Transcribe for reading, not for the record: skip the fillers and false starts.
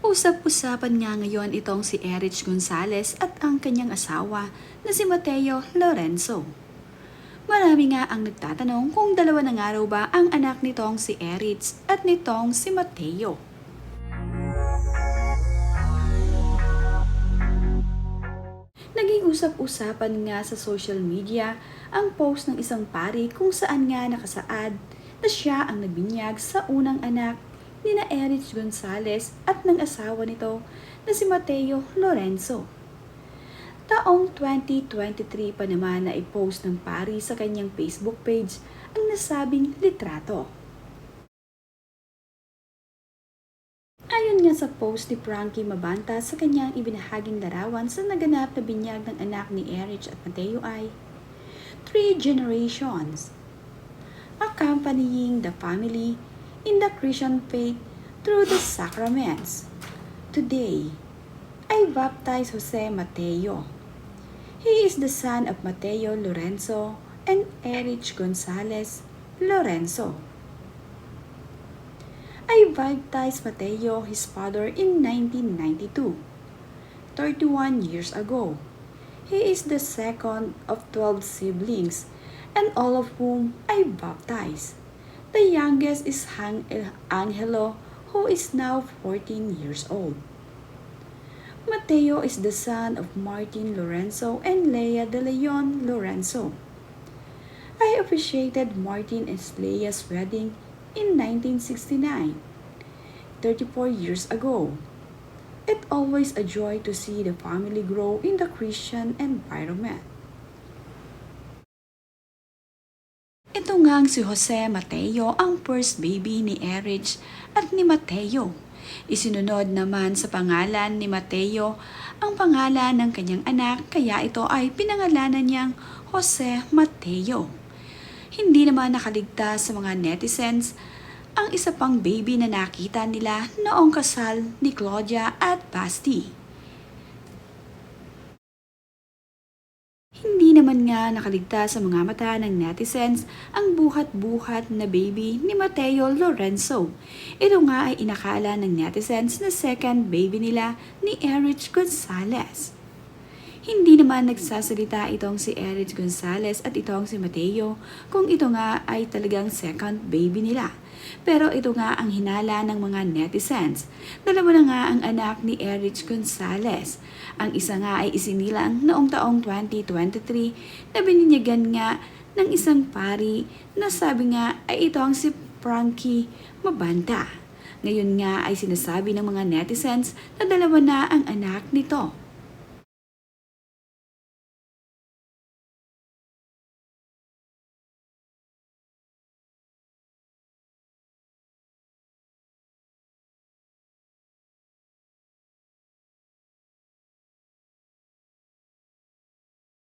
Usap-usapan nga ngayon itong si Erich Gonzalez at ang kanyang asawa na si Mateo Lorenzo. Marami nga ang nagtatanong kung dalawa na nga raw ba ang anak nitong si Erich at nitong si Mateo. Naging usap-usapan nga sa social media ang post ng isang pari kung saan nga nakasaad na siya ang nagbinyag sa unang anak ni na Erich Gonzalez at ng asawa nito na si Mateo Lorenzo. Taong 2023 pa naman na i-post ng pari sa kanyang Facebook page ang nasabing litrato. Ayon nga sa post ni Frankie Mabanta sa kanyang ibinahaging larawan sa naganap na binyag ng anak ni Erich at Mateo ay 3 generations, accompanying the family in the Christian faith through the sacraments. Today, I baptize Jose Mateo. He is the son of Mateo Lorenzo and Erich Gonzalez Lorenzo. I baptized Mateo, his father, in 1992, 31 years ago. He is the second of 12 siblings, and all of whom I baptized. The youngest is Angelo, who is now 14 years old. Mateo is the son of Martin Lorenzo and Lea de Leon Lorenzo. I officiated Martin and Lea's wedding in 1969, 34 years ago. It's always a joy to see the family grow in the Christian environment. Ito ngang si Jose Mateo ang first baby ni Erich at ni Mateo. Isinunod naman sa pangalan ni Mateo ang pangalan ng kanyang anak kaya ito ay pinangalanan niyang Jose Mateo. Hindi naman nakaligtas sa mga netizens ang isa pang baby na nakita nila noong kasal ni Claudia at Basti. Hindi naman nga nakaligtas sa mga mata ng netizens ang buhat-buhat na baby ni Mateo Lorenzo. Ito nga ay inakala ng netizens na second baby nila ni Erich Gonzalez. Hindi naman nagsasalita itong si Erich Gonzalez at itong si Mateo kung ito nga ay talagang second baby nila. Pero ito nga ang hinala ng mga netizens. Dalawa na nga ang anak ni Erich Gonzalez. Ang isa nga ay isinilang noong taong 2023 na bininyagan nga ng isang pari na sabi nga ay itong si Frankie Mabanta. Ngayon nga ay sinasabi ng mga netizens na dalawa na ang anak nito.